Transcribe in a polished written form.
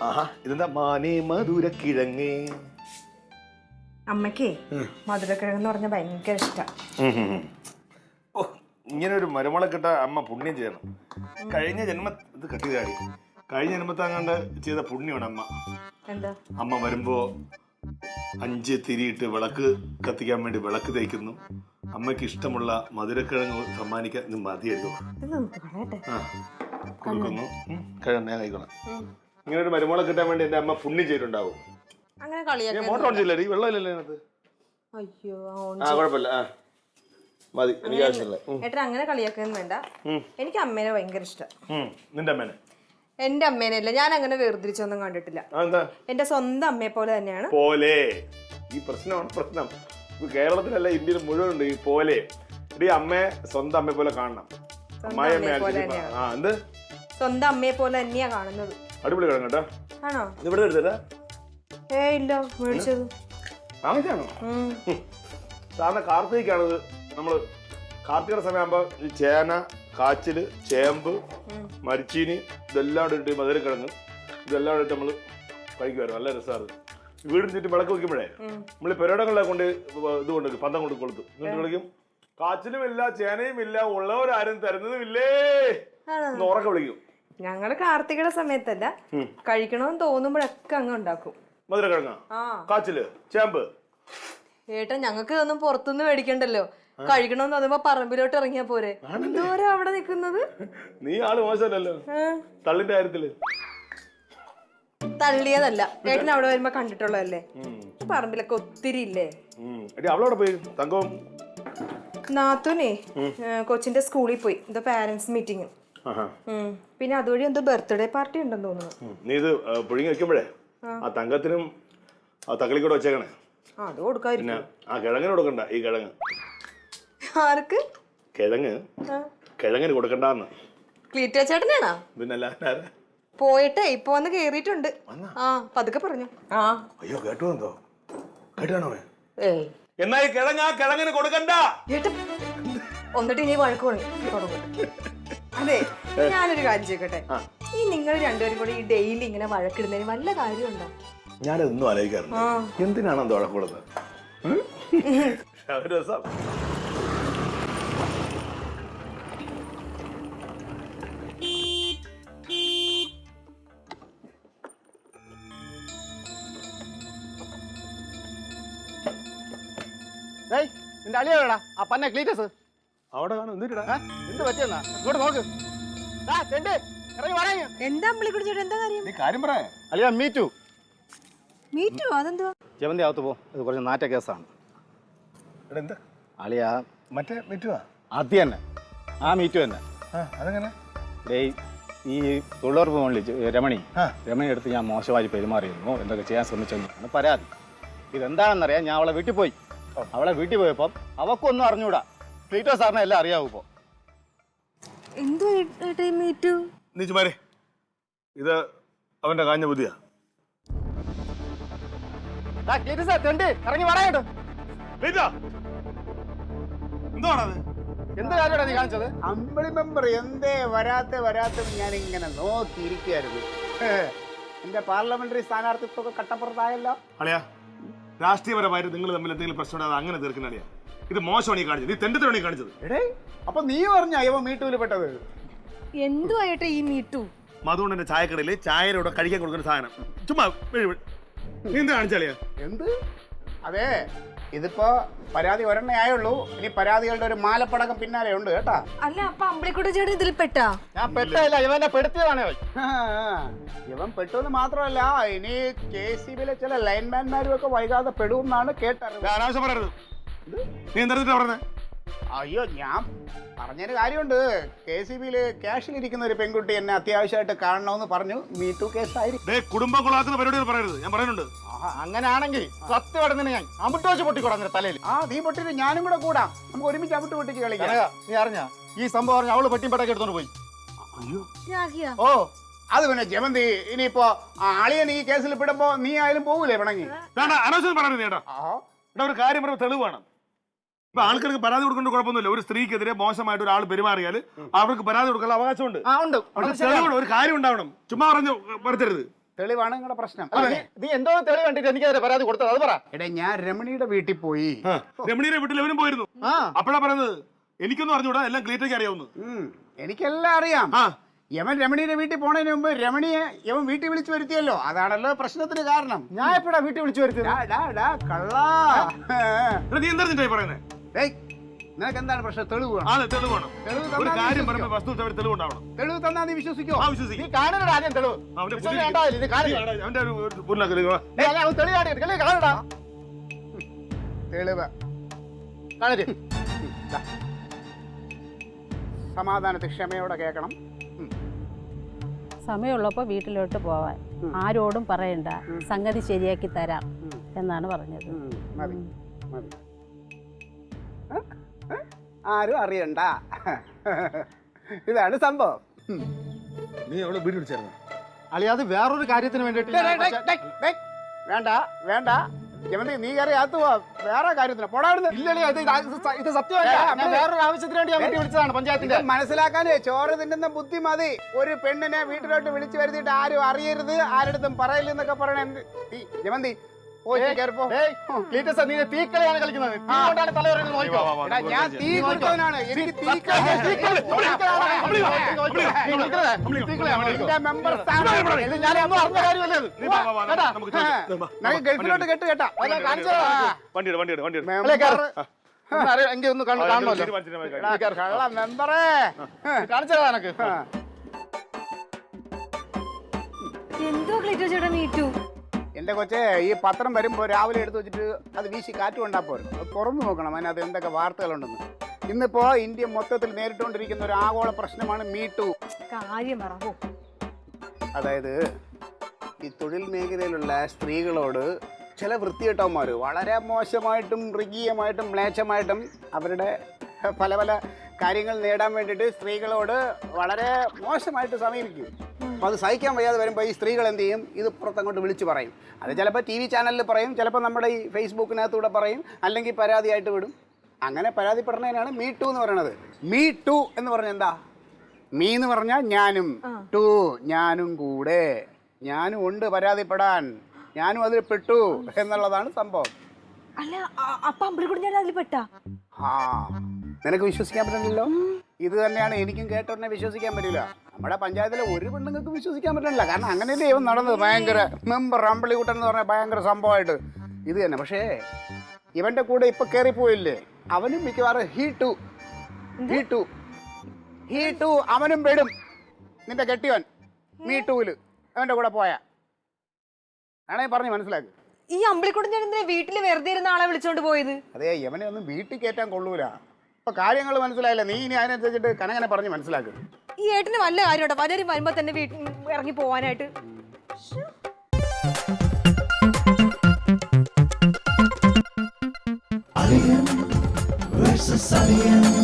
ആഹാ ഇതെന്താ മാനേ മധുരക്കിഴങ്ങേ. അമ്മക്കേ മധുരക്കിഴങ്ങെന്ന് പറഞ്ഞ ഭയങ്കര ഇഷ്ടമാണ്. ഓ ഇങ്ങനെ ഒരു മരുമള കിട്ട അമ്മ പുണ്യം ചെയ്യണം. കഴിഞ്ഞ ജന്മ ഇത് കട്ടികാടി കഴിഞ്ഞ ജന്മത്തങ്ങാണ്ട് ചെയ്ത പുണ്യമാണ് അമ്മ. എന്താ? അമ്മ വരുമ്പോ 5 തിരിയിട്ട് വിളക്ക് കത്തിക്കാൻ വേണ്ടി വിളക്ക് തേക്കുന്നു. അമ്മയ്ക്ക് ഇഷ്ടമുള്ള മധുരക്കിഴങ്ങ് സമ്മാനിക്കാൻ ഇത് മതിയല്ലോ. കൊടുക്കുന്നു. കിഴങ്ങ് ഞാൻ കഴിക്കണം. ഇങ്ങനെ ഒരു മരുമോളെ കിട്ടാൻ വേണ്ടി എന്റെ അമ്മ പുണ്യം ചെയ്തിട്ടുണ്ടാവും. അങ്ങനെ മോട്ടർ ഓടിച്ചില്ലേ? ഈ വെള്ളമില്ലല്ലോ അതിനകത്ത്. അയ്യോ കുഴപ്പമില്ല. മതി, എനിക്ക് ആവശ്യമില്ല. ഏട്ടാ അങ്ങനെ കളിയാക്കൊന്നും വേണ്ട. എനിക്ക് അമ്മേനെ ഭയങ്കര ഇഷ്ടം. നിന്റെ അമ്മേനെ? എന്റെ അമ്മേനല്ല, ഞാൻ അങ്ങനെ വേർതിരിച്ചൊന്നും കണ്ടിട്ടില്ല. എന്റെ സ്വന്തം അമ്മയെ പോലെ തന്നെയാണ്. പോലെ ഈ പ്രശ്നമാണ് പ്രശ്നം. കേരളത്തിലല്ല ഇന്ത്യയിൽ മുഴുവൻ ഉണ്ട് ഈ പോലെ. ഈ അമ്മയെ സ്വന്തം അമ്മയെ പോലെ കാണണം. എന്ത് സ്വന്തം അമ്മയെ പോലെ തന്നെയാ കാണുന്നത്. അടിപൊളി കിഴങ്ങ് കേട്ടോ. ആണോ? ഇവിടെ എടുത്തരാ? ഇല്ല, മേടിച്ചത്. വാങ്ങിച്ചാണോ? സാധാരണ കാർത്തികയ്ക്കാണത്. നമ്മള് കാർത്തികയുടെ സമയമാകുമ്പോ ഈ ചേന, കാച്ചില്, ചേമ്പ്, മരിച്ചീനി ഇതെല്ലാം ഇട്ട് മധുരക്കിഴങ്ങ് ഇതെല്ലാം ഇട്ട് നമ്മള് കഴിക്കുമായിരുന്നു. നല്ല രസമാണ്. വീടിന് ചുറ്റും വിളക്ക് വെക്കുമ്പോഴേ നമ്മള് പെരടങ്ങളെ കൊണ്ട് ഇത് കൊണ്ട് പന്തം കൊണ്ട് കൊളുത്തും. എന്നിട്ട് വിളിക്കും, കാച്ചിലും ഇല്ല ചേനയും ഇല്ല, ഉള്ളവരാരും തരുന്നതുമില്ലേ എന്ന് ഉറക്കെ വിളിക്കും. ഞങ്ങള് കാർത്തികയുടെ സമയത്തല്ല, കഴിക്കണമെന്ന് തോന്നുമ്പോഴൊക്കെ അങ്ങ് ഉണ്ടാക്കും. മധുരക്കിഴങ്ങ, കാച്ചില്, ചേമ്പ്. ഏട്ടാ ഞങ്ങൾക്ക് ഇതൊന്നും പുറത്തുനിന്ന് മേടിക്കണ്ടല്ലോ. കഴിക്കണമെന്ന് തോന്നുമ്പോ പറമ്പിലോട്ട് ഇറങ്ങിയാ പോരെ. എന്തോരം അവിടെ നിക്കുന്നത്. നീ ആള് മോശമല്ലല്ലോ തള്ളിന്റെ കാര്യത്തില്. തള്ളിയതല്ല, ഏട്ടൻ അവിടെ വരുമ്പോ കണ്ടിട്ടുള്ളതല്ലേ. പറമ്പിലൊക്കെ ഒത്തിരി ഇല്ലേ. അവളവിടെ പോയി തങ്കം? നാത്തൂനെ കൊച്ചിന്റെ സ്കൂളിൽ പോയി, എന്തോ പാരന്റ്സ് മീറ്റിംഗ്. പിന്നെ അതുവഴി എന്തോ ബർത്ത്ഡേ പാർട്ടി ഉണ്ടെന്ന് തോന്നുന്നു. നീ ഇത് പുഴുങ്ങി വെക്കുമ്പോഴേ ആ തങ്കത്തിനും ആ തക്കളിക്കൂടെ വെച്ചേക്കണേ. അത് കൊടുക്കാതിരിക്കും. പിന്നെ ആ കിഴങ്ങിന് കൊടുക്കണ്ട. ഈ കിഴങ്ങ് ആർക്ക്? കിഴങ്ങിന് കൊടുക്കണ്ടെന്ന്. ക്ലീറ്റോ ചേട്ടനാണോ? പിന്നെ പോയിട്ടേ ഇപ്പൊ വന്ന് കേറിയിട്ടുണ്ട്. പതുക്കെ പറഞ്ഞു. അയ്യോ കേട്ടോ എന്തോ കേട്ടാണോ? എന്നാ ഈ കിഴങ്ങിന് കൊടുക്കണ്ട. എന്നിട്ട് ഇനി വഴക്ക് തുടങ്ങും. അതെ, ഞാനൊരു കാര്യം ചോദിക്കട്ടെ. ഈ നിങ്ങൾ രണ്ടുപേരും കൂടി ഈ ഡെയിലി ഇങ്ങനെ വഴക്കിടുന്നതിന് വല്ല കാര്യമുണ്ടോ? ഞാനതൊന്നും ആലോചിക്കാറുണ്ട്. എന്തിനാണ് അത് വഴക്കൂടുന്നത്? രസം. നിന്റെ അളിയോടാ ആ പന്ന ക്ലീറ്റസ് അവിടെ കാണും. എന്ത് പറ്റിയെന്നാ ഇങ്ങോട്ട് നോക്ക്. എന്താ എന്താ കാര്യം? നീ കാര്യം പറയാ. അളിയാ മീറ്റു. അതെന്തുവാ? ജവന്തി അകത്ത് പോ. ഇത് കുറച്ച് നാറ്റ കേസാണ്. അളിയാ മറ്റേ മീറ്റുവാ? അത് തന്നെ, ആ മീറ്റു തന്നെ. അതെങ്ങനെ? ഈ തൊഴിലുറപ്പ് മുകളിൽ രമണി എടുത്ത് ഞാൻ മോശമായി പെരുമാറിയിരുന്നു, എന്തൊക്കെ ചെയ്യാൻ ശ്രമിച്ചെന്നാണ് പരാതി. ഇതെന്താണെന്നറിയാം. ഞാൻ അവളെ വീട്ടിൽ പോയി. അവളെ വീട്ടിൽ പോയപ്പം അവക്കൊന്നും അറിഞ്ഞൂടാ. ക്ലീറ്റോ സാറിനെ എല്ലാം അറിയാവൂ. ഇപ്പൊ ഇത് അവന്റെ കാഞ്ഞ ബുദ്ധിയാ. ഇറങ്ങി പറയാട്ടോ. എന്ത് കാര്യമാണ് നീ കാണിച്ചത്? അമ്പിളി മെമ്പർ എന്തേ വരാത്ത ഞാൻ ഇങ്ങനെ നോക്കിയിരിക്കുകയായിരുന്നു. എന്റെ പാർലമെന്ററി സ്ഥാനാർത്ഥിത്വമൊക്കെ കട്ടപ്പുറത്തായല്ലോ. അളിയാ, രാഷ്ട്രീയപരമായിട്ട് നിങ്ങൾ തമ്മിൽ എന്തെങ്കിലും പ്രശ്നം അങ്ങനെ തീർക്കുന്ന അളിയാ. ഇത് മോശമാണ് ഈ കാണിച്ചത്. നീ തെണ്ടത്തിലാണ് ഈ കാണിച്ചത്. എടേ, അപ്പൊ നീ പറഞ്ഞ ഇവ മീറ്റൂല് പെട്ടത്? എന്തുവായിട്ടെ ഈ മീറ്റു? മധുവിന്റെ ചായക്കടയില് ചായയുടെ കഴിക്കാൻ കൊടുക്കുന്ന സാധനം ചുമ്മാ നീ എന്ത് കാണിച്ചാളിയാ? എന്ത്? അതെ, ഇതിപ്പോ പരാതി ഒരെണ്ണേ ആയുള്ളൂ. ഇനി പരാതികളുടെ ഒരു മാലപ്പടക്കം പിന്നാലെ ഉണ്ട് കേട്ടാ. അല്ല, അപ്പൊ അമ്പിളിക്കൂടെ ചേട്ടൻ ഇതിൽ പെട്ടാ? ഞാൻ പെട്ടല്ല, ഇവനെ പെടുത്തിയതാണ്. ഇവൻ പെട്ടെന്ന് മാത്രമല്ല, ഇനി KCBയിലെ ചില ലൈൻമാൻമാരും ഒക്കെ വൈകാതെ പെടുമെന്നാണ് കേട്ടത്. അനാവശ്യം പറയരുത്. നീ എന്താ പറഞ്ഞേ? അയ്യോ, ഞാൻ പറഞ്ഞൊരു കാര്യമുണ്ട്. KCBയില് ക്യാഷിലിരിക്കുന്ന ഒരു പെൺകുട്ടി എന്നെ അത്യാവശ്യമായിട്ട് കാണണമെന്ന് പറഞ്ഞു. മീറ്റു കേസായിരിക്കും. കുടുംബം കൊളാക്കുന്ന പരിപാടി പറയരുത്. ഞാൻ പറയുന്നുണ്ട്. അങ്ങനെയാണെങ്കിൽ സത്യം അടഞ്ഞിന് ഞാൻ അമിട്ട് വെച്ച് പൊട്ടിക്കൊടങ്ങ തലയിൽ. നീ പൊട്ടിട്ട് ഞാനും കൂടെ കൂടാം. നമുക്ക് ഒരുമിച്ച് അമിട്ട് പൊട്ടിച്ച് കളിക്കാം. നീ അറിഞ്ഞ ഈ സംഭവം പറഞ്ഞ അവള് പെട്ടിയും പെട്ടൊക്കെ എടുത്തോണ്ട് പോയി. ഓ, അത് പിന്നെ ജമന്തി, ഇനിയിപ്പോ അളിയൻ ഈ കേസിൽ പെടുമ്പോ നീ ആയാലും പോകൂലേ പിണങ്ങി? അനാവശ്യം പറയരുത് ചേട്ടാ. ഒരു കാര്യം പറയുമ്പോൾ തെളിവ് വേണം. ഇപ്പൊ ആൾക്കാർക്ക് പരാതി കൊടുക്കേണ്ട കുഴപ്പമൊന്നുമില്ല. ഒരു സ്ത്രീക്കെതിരെ മോശമായിട്ട് ഒരാൾ പെരുമാറിയാൽ അവർക്ക് പരാതി കൊടുക്കാനുള്ള അവകാശമുണ്ട്. ഒരു കാര്യം ഉണ്ടാവണം. ചുമ്മാ പറഞ്ഞു വരുത്തരുത്. തെളിവാണ് നിങ്ങളുടെ പ്രശ്നം. നീ എന്തോ തെളിവ് കണ്ടിട്ട് എനിക്കതിന് പരാതി കൊടുത്തത് അത് പറ. എടാ ഞാൻ രമണിയുടെ വീട്ടിൽ പോയി. രമണിയുടെ വീട്ടിൽ അവനും പോയിരുന്നു. അപ്പോഴാ പറയുന്നത് എനിക്കൊന്നും അറിഞ്ഞൂടാ, എല്ലാം ക്ലീറ്റൊക്കെ അറിയാവുന്നു. എനിക്കെല്ലാം അറിയാം. യവൻ രമണിയുടെ വീട്ടിൽ പോണതിന് മുമ്പ് രമണിയെ യവൻ വീട്ടിൽ വിളിച്ചു വരുത്തിയല്ലോ, അതാണല്ലോ പ്രശ്നത്തിന് കാരണം. ഞാൻ എപ്പോഴാ വീട്ടിൽ വിളിച്ചു വരുത്തിയത്? കള്ളാ, നീ എന്താ പറയുന്നത്? നിനക്ക് എന്താണ് പ്രശ്നം? തെളിവ് വേണം. തെളിവ് വേണം. ഒരു കാര്യം പറയുമ്പോൾ വസ്തു തെളിവ് ഉണ്ടാവണം. തെളിവ് തന്നാ നീ വിശ്വസിക്കോ? നീ കാണുന്നൊരു ആദ്യം തെളിവ്. അവന്റെ തെളിവ് സമാധാനത്തിൽ ക്ഷമയോടെ കേൾക്കണം. സമയമുള്ളപ്പോൾ വീട്ടിലോട്ട് പോവാൻ ആരോടും പറയണ്ട, സംഗതി ശരിയാക്കി തരാം എന്നാണ് പറഞ്ഞത്. മതി മതി, ആരും അറിയണ്ട. ഇതാണ് സംഭവം. നീ അവളെ വീട് വിളിച്ചായിരുന്നു? അളിയാത് വേറൊരു കാര്യത്തിന് വേണ്ടിട്ട് വേണ്ട വേണ്ട, ജമന്തി നീ കയറി അകത്ത് പോവാ. വേറെ കാര്യത്തിന് പോടാവിടുന്ന്. ഇത് സത്യമല്ല, വേറൊരു ആവശ്യത്തിന് വേണ്ടി ഞാൻ വീട്ടിൽ വിളിച്ചതാണ് പഞ്ചായത്തിന്റെ. മനസ്സിലാക്കാനേ ചോര തിന്നുന്ന ബുദ്ധി മതി. ഒരു പെണ്ണിനെ വീട്ടിലോട്ട് വിളിച്ചു വരുത്തിയിട്ട് ആരും അറിയരുത്, ആരുടെ പറയില്ലെന്നൊക്കെ പറയണ ജമന്തി. തീക്കളിയാണ് കളിക്കുന്നത്. ഞാൻ തീ കൊടുത്തവനാണ്. എനിക്ക് മെമ്പർ ഗൾഫിലോട്ട് കെട്ട് കേട്ടാ എങ്കിൽ ഒന്ന് കാണണമല്ലോ. മെമ്പറേ കാണിച്ചതാ എനക്ക്. എന്തോ ക്ലീറ്റോ ചേട്ടാ മീറ്റു? എന്റെ കൊച്ചെ, ഈ പത്രം വരുമ്പോൾ രാവിലെ എടുത്ത് വെച്ചിട്ട് അത് വീശി കാറ്റ് കൊണ്ടാ പോരും. അത് തുറന്നു നോക്കണം അതിനകത്ത് എന്തൊക്കെ വാർത്തകളുണ്ടെന്ന്. ഇന്നിപ്പോ ഇന്ത്യ മൊത്തത്തിൽ നേരിട്ടുകൊണ്ടിരിക്കുന്ന ഒരു ആഗോള പ്രശ്നമാണ് മീറ്റു. കാര്യം പറ. അതായത് ഈ തൊഴിൽ മേഖലയിലുള്ള സ്ത്രീകളോട് ചില വൃത്തികെട്ടവന്മാർ വളരെ മോശമായിട്ടും മൃഗീയമായിട്ടും മ്ലേച്ഛമായിട്ടും അവരുടെ പല പല കാര്യങ്ങൾ നേടാൻ വേണ്ടിയിട്ട് സ്ത്രീകളോട് വളരെ മോശമായിട്ട് സമീപിക്കും. അപ്പോൾ അത് സഹിക്കാൻ വയ്യാതെ വരുമ്പോൾ ഈ സ്ത്രീകൾ എന്ത് ചെയ്യും? ഇത് പുറത്തങ്ങോട്ട് വിളിച്ചു പറയും. അത് ചിലപ്പോൾ TV ചാനലിൽ പറയും, ചിലപ്പോൾ നമ്മുടെ ഈ ഫേസ്ബുക്കിനകത്തൂടെ പറയും, അല്ലെങ്കിൽ പരാതിയായിട്ട് വിടും. അങ്ങനെ പരാതിപ്പെടുന്നതിനാണ് മീ ടു എന്ന് പറയുന്നത്. മീ ടു എന്ന് പറഞ്ഞാൽ എന്താ? മീ എന്ന് പറഞ്ഞാൽ ഞാനും, ടു ഞാനും കൂടെ, ഞാനും ഉണ്ട് പരാതിപ്പെടാൻ, ഞാനും അതിൽ പെട്ടു എന്നുള്ളതാണ് സംഭവം. അല്ല, അപ്പൊ അമ്പിളിക്കുട്ടി ഞാൻ അതിൽ പെട്ടാ? നിനക്ക് വിശ്വസിക്കാൻ പറ്റണില്ലല്ലോ. ഇത് തന്നെയാണ് എനിക്കും കേട്ടോടനെ വിശ്വസിക്കാൻ പറ്റില്ല. നമ്മുടെ പഞ്ചായത്തിലെ ഒരു പെണ്ണുങ്ങൾക്ക് വിശ്വസിക്കാൻ പറ്റണില്ല. കാരണം അങ്ങനെയല്ലേ ഇവൻ നടന്നത്. ഭയങ്കര മെമ്പർ അമ്പിളിക്കുട്ടൻ എന്ന് പറഞ്ഞാൽ ഭയങ്കര സംഭവമായിട്ട് ഇത് തന്നെ. പക്ഷേ ഇവന്റെ കൂടെ ഇപ്പൊ കയറിപ്പോയില്ലേ, അവനും മിക്കവാറും ഹീ ടു അവനും പെടും. നിന്റെ കെട്ടിയവൻ മീ ടൂല് അവന്റെ കൂടെ പോയാ ആണേ പറഞ്ഞ് മനസ്സിലാക്കി. ഈ അമ്പിളിക്കുട്ടി ഞാൻ എന്തിനാ വീട്ടിൽ വെറുതെ ഇരുന്ന ആളെ വിളിച്ചോണ്ട് പോയത്? അതെ, ഇവനെ ഒന്നും വീട്ടിൽ കയറ്റാൻ കൊള്ളൂല. ഇപ്പൊ കാര്യങ്ങൾ മനസ്സിലായില്ല. നീ ഇനി അതിനനുസരിച്ചിട്ട് കനകനെ പറഞ്ഞ് മനസ്സിലാക്കുക. ഈ ഏട്ടന് വല്ല കാര്യോട്ടോ പലരും വരുമ്പോ തന്നെ വീട്ടിൽ ഇറങ്ങി പോവാനായിട്ട്. Alien versus Alien.